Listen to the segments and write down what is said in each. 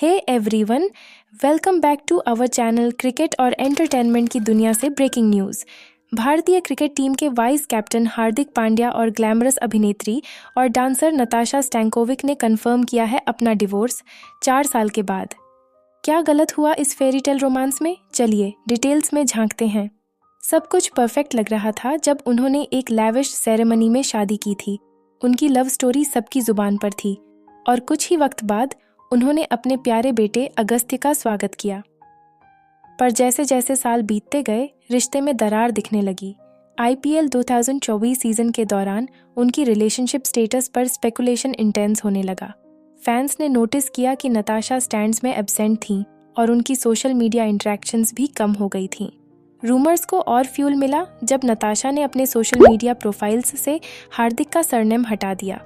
Hey everyone, welcome back to our channel cricket और entertainment की दुनिया से ब्रेकिंग न्यूज़। भारतीय क्रिकेट टीम के वाइस कैप्टन हार्दिक पांड्या और ग्लैमरस अभिनेत्री और डांसर नताशा स्टैंकोविक ने कंफर्म किया है अपना डिवोर्स 4 साल के बाद। क्या गलत हुआ इस फेरीटेल रोमांस में? चलिए डिटेल्स में झांकते हैं। सब कुछ परफेक्ट लग रहा था जब उन्होंने एक लैविश सेरेमनी में शादी की थी। उनकी लव स्टोरी सबकी जुबान पर थी और कुछ ही वक्त बाद उन्होंने अपने प्यारे बेटे अगस्त्य का स्वागत किया। पर जैसे जैसे साल बीतते गए, रिश्ते में दरार दिखने लगी। आईपीएल 2024 सीजन के दौरान उनकी रिलेशनशिप स्टेटस पर स्पेकुलेशन इंटेंस होने लगा। फैंस ने नोटिस किया कि नताशा स्टैंड्स में एब्सेंट थीं और उनकी सोशल मीडिया इंटरेक्शंस भी कम हो गई थीं। रूमर्स को और फ्यूल मिला जब नताशा ने अपने सोशल मीडिया प्रोफाइल्स से हार्दिक का सरनेम हटा दिया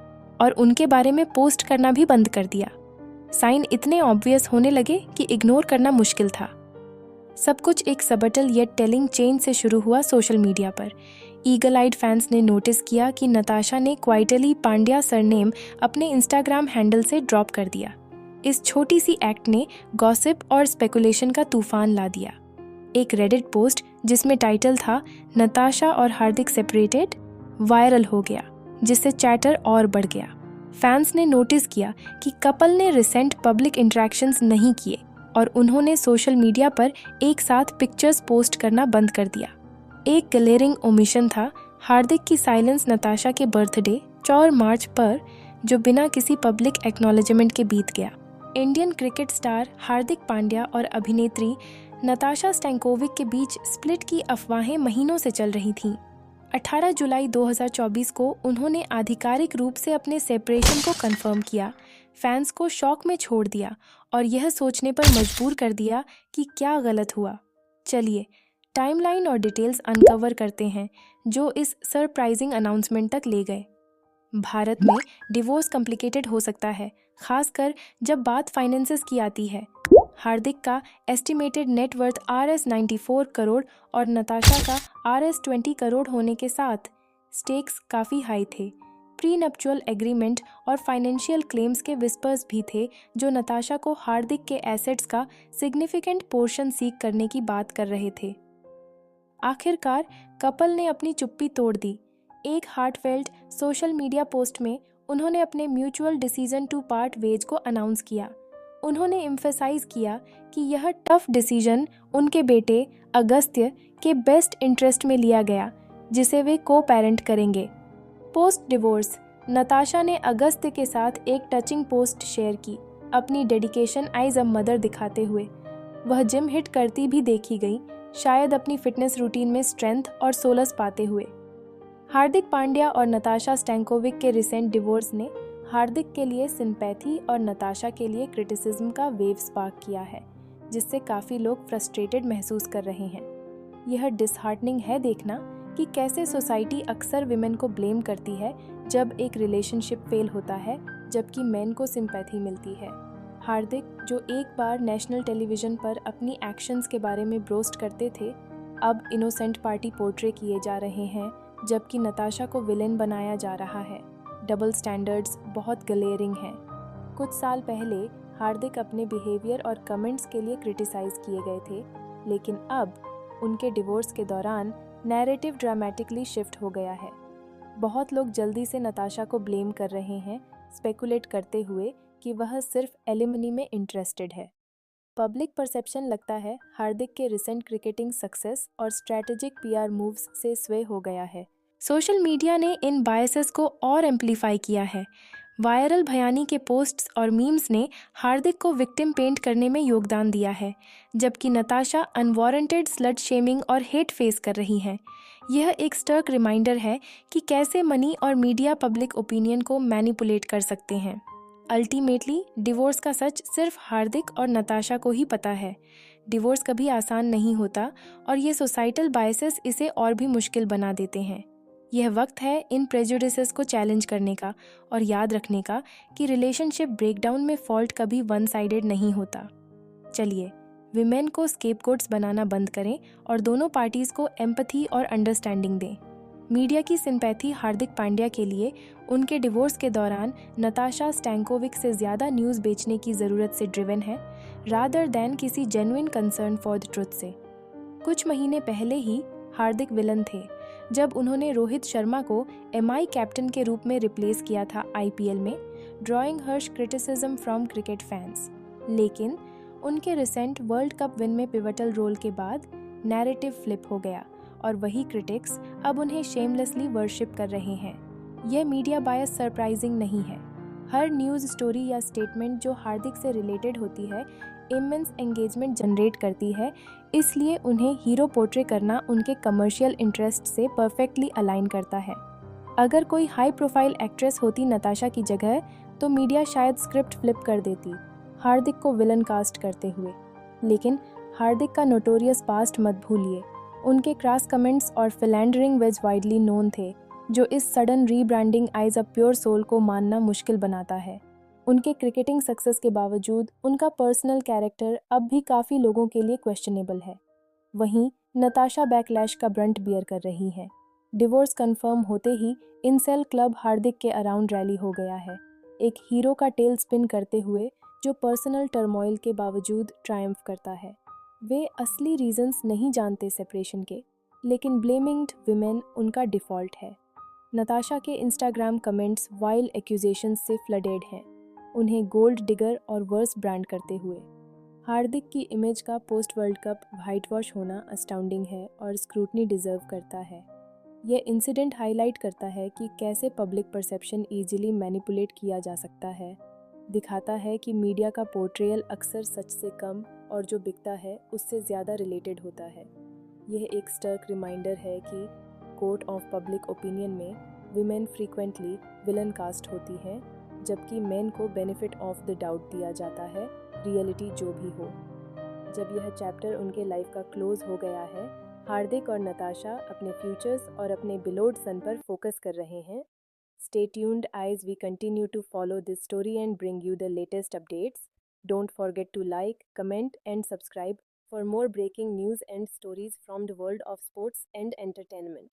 और उनके बारे में पोस्ट करना भी बंद कर दिया। साइन इतने ऑब्वियस होने लगे कि इग्नोर करना मुश्किल था। सब कुछ एक सबटल येट टेलिंग चेंज से शुरू हुआ सोशल मीडिया पर। ईगल आइड फैंस ने नोटिस किया कि नताशा ने क्वाइटली पांड्या सरनेम अपने इंस्टाग्राम हैंडल से ड्रॉप कर दिया। इस छोटी सी एक्ट ने गॉसिप और स्पेकुलेशन का तूफान ला दिया। एक रेडिट पोस्ट जिसमें टाइटल था नताशा और हार्दिक सेपरेटेड वायरल हो गया, जिससे चैटर और बढ़ गया। फैंस ने नोटिस किया कि कपल ने रिसेंट पब्लिक इंटरेक्शंस नहीं किए और उन्होंने सोशल मीडिया पर एक साथ पिक्चर्स पोस्ट करना बंद कर दिया। एक ग्लेयरिंग ओमिशन था हार्दिक की साइलेंस नताशा के बर्थडे 4 मार्च पर, जो बिना किसी पब्लिक एक्नॉलेजमेंट के बीत गया। इंडियन क्रिकेट स्टार हार्दिक पांड्या और अभिनेत्री नताशा स्टैंकोविक के बीच स्प्लिट की अफवाहें महीनों से चल रही थीं। 18 जुलाई 2024 को उन्होंने आधिकारिक रूप से अपने सेपरेशन को कंफर्म किया। फैंस को शॉक में छोड़ दिया और यह सोचने पर मजबूर कर दिया कि क्या गलत हुआ। चलिए टाइमलाइन और डिटेल्स अनकवर करते हैं जो इस सरप्राइजिंग अनाउंसमेंट तक ले गए। भारत में डिवोर्स कॉम्प्लिकेटेड हो सकता है, खासकर जब बात फाइनेंसेस की आती है। हार्दिक का estimated net worth Rs94 crore और नताशा का Rs20 करोड़ होने के साथ स्टेक्स काफ़ी हाई थे। प्री नप्चुअल एग्रीमेंट और फाइनेंशियल क्लेम्स के विस्पर्स भी थे जो नताशा को हार्दिक के एसेट्स का सिग्निफिकेंट पोर्शन सीक करने की बात कर रहे थे। आखिरकार कपल ने अपनी चुप्पी तोड़ दी। एक हार्टफेल्ट सोशल मीडिया पोस्ट में उन्होंने अपने mutual decision to part ways को अनाउंस किया। उन्होंने एम्फेसाइज किया कि यह टफ डिसीजन उनके बेटे अगस्त्य के बेस्ट इंटरेस्ट में लिया गया, जिसे वे को पेरेंट करेंगे। पोस्ट डिवोर्स नताशा ने अगस्त्य के साथ एक टचिंग पोस्ट शेयर की, अपनी डेडिकेशन एज अ मदर दिखाते हुए। वह जिम हिट करती भी देखी गई, शायद अपनी फिटनेस रूटीन में स्ट्रेंथ और सोलस पाते हुए। हार्दिक पांड्या और नताशा स्टैंकोविक के रिसेंट डिवोर्स ने हार्दिक के लिए सिंपैथी और नताशा के लिए क्रिटिसिज्म का वेव स्पार्क किया है, जिससे काफ़ी लोग फ्रस्ट्रेटेड महसूस कर रहे हैं। यह डिसहार्टनिंग है देखना कि कैसे सोसाइटी अक्सर विमेन को ब्लेम करती है जब एक रिलेशनशिप फेल होता है, जबकि मेन को सिंपैथी मिलती है। हार्दिक, जो एक बार नेशनल टेलीविज़न पर अपनी एक्शंस के बारे में ब्रोस्ट करते थे, अब इनोसेंट पार्टी पोर्ट्रे किए जा रहे हैं, जबकि नताशा को विलेन बनाया जा रहा है। डबल स्टैंडर्ड्स बहुत ग्लेयरिंग हैं। कुछ साल पहले हार्दिक अपने बिहेवियर और कमेंट्स के लिए क्रिटिसाइज किए गए थे, लेकिन अब उनके डिवोर्स के दौरान नैरेटिव ड्रामेटिकली शिफ्ट हो गया है। बहुत लोग जल्दी से नताशा को ब्लेम कर रहे हैं, स्पेकुलेट करते हुए कि वह सिर्फ एलिमनी में इंटरेस्टेड है। पब्लिक परसेप्शन लगता है हार्दिक के रिसेंट क्रिकेटिंग सक्सेस और स्ट्रैटेजिक पीआर मूव्स से स्वे हो गया है। सोशल मीडिया ने इन बायसेस को और एम्प्लीफाई किया है। वायरल भयानी के पोस्ट्स और मीम्स ने हार्दिक को विक्टिम पेंट करने में योगदान दिया है, जबकि नताशा अनवारंटेड स्लट शेमिंग और हेट फेस कर रही हैं। यह एक स्टर्क रिमाइंडर है कि कैसे मनी और मीडिया पब्लिक ओपिनियन को मैनिपुलेट कर सकते हैं। अल्टीमेटली डिवोर्स का सच सिर्फ हार्दिक और नताशा को ही पता है। डिवोर्स कभी आसान नहीं होता और ये सोसाइटल बायसेस इसे और भी मुश्किल बना देते हैं। यह वक्त है इन प्रेजुडिसेस को चैलेंज करने का और याद रखने का कि रिलेशनशिप ब्रेकडाउन में फॉल्ट कभी वन साइडेड नहीं होता। चलिए विमेन को स्केपगोट्स बनाना बंद करें और दोनों पार्टीज को एम्पैथी और अंडरस्टैंडिंग दें। मीडिया की सिंपैथी हार्दिक पांड्या के लिए उनके डिवोर्स के दौरान नताशा स्टैंकोविक से ज़्यादा न्यूज़ बेचने की ज़रूरत से ड्रिवन है, रादर दैन किसी genuine concern for the truth से। कुछ महीने पहले ही हार्दिक विलन थे जब उन्होंने रोहित शर्मा को एमआई कैप्टन के रूप में रिप्लेस किया था आईपीएल में, drawing harsh criticism from cricket fans. लेकिन उनके रिसेंट वर्ल्ड कप विन में पिवटल रोल के बाद नैरेटिव फ्लिप हो गया और वही क्रिटिक्स अब उन्हें शेमलेसली वर्शिप कर रहे हैं। यह मीडिया बायस सरप्राइजिंग नहीं है। हर न्यूज़ स्टोरी या स्टेटमेंट जो हार्दिक से रिलेटेड होती है इमेंस एंगेजमेंट जनरेट करती है, इसलिए उन्हें हीरो पोर्ट्रे करना उनके कमर्शियल इंटरेस्ट से परफेक्टली अलाइन करता है। अगर कोई हाई प्रोफाइल एक्ट्रेस होती नताशा की जगह तो मीडिया शायद स्क्रिप्ट फ्लिप कर देती हार्दिक को विलन कास्ट करते हुए। लेकिन हार्दिक का नोटोरियस पास्ट मत भूलिए। उनके क्रॉस कमेंट्स और फिलैंडरिंग वेज वाइडली नोन थे, जो इस sudden rebranding as a pure soul को मानना मुश्किल बनाता है। उनके क्रिकेटिंग सक्सेस के बावजूद उनका पर्सनल कैरेक्टर अब भी काफ़ी लोगों के लिए क्वेश्चनेबल है। वहीं नताशा बैकलैश का ब्रंट बियर कर रही है। डिवोर्स कंफर्म होते ही इनसेल क्लब हार्दिक के अराउंड रैली हो गया है, एक हीरो का टेल स्पिन करते हुए जो पर्सनल टर्मोइल के बावजूद ट्रायम्फ करता है। वे असली रीजंस नहीं जानते सेपरेशन के, लेकिन ब्लेमिंग विमेन उनका डिफ़ॉल्ट है। नताशा के इंस्टाग्राम कमेंट्स वाइल्ड एक्यूजेशंस से फ्लडेड हैं, उन्हें गोल्ड डिगर और वर्स ब्रांड करते हुए। हार्दिक की इमेज का post world cup white wash होना अस्टाउंडिंग है और स्क्रूटनी डिजर्व करता है। यह इंसिडेंट हाईलाइट करता है कि कैसे पब्लिक परसेप्शन ईजिली मैनिपुलेट किया जा सकता है, दिखाता है कि मीडिया का पोर्ट्रेयल अक्सर सच से कम और जो बिकता है उससे ज़्यादा रिलेटेड होता है। यह एक स्टर्क रिमाइंडर है कि कोर्ट ऑफ पब्लिक ओपिनियन में विमेन फ्रीक्वेंटली विलन कास्ट होती हैं, जबकि मेन को बेनिफिट ऑफ द डाउट दिया जाता है, रियलिटी जो भी हो। जब यह चैप्टर उनके लाइफ का क्लोज हो गया है, हार्दिक और नताशा अपने फ्यूचर्स और अपने बिलोड सन पर फोकस कर रहे हैं। Stay tuned as we continue to follow this story and bring you the latest updates. Don't forget to like, comment, and subscribe for more breaking news and stories from the world of sports and entertainment.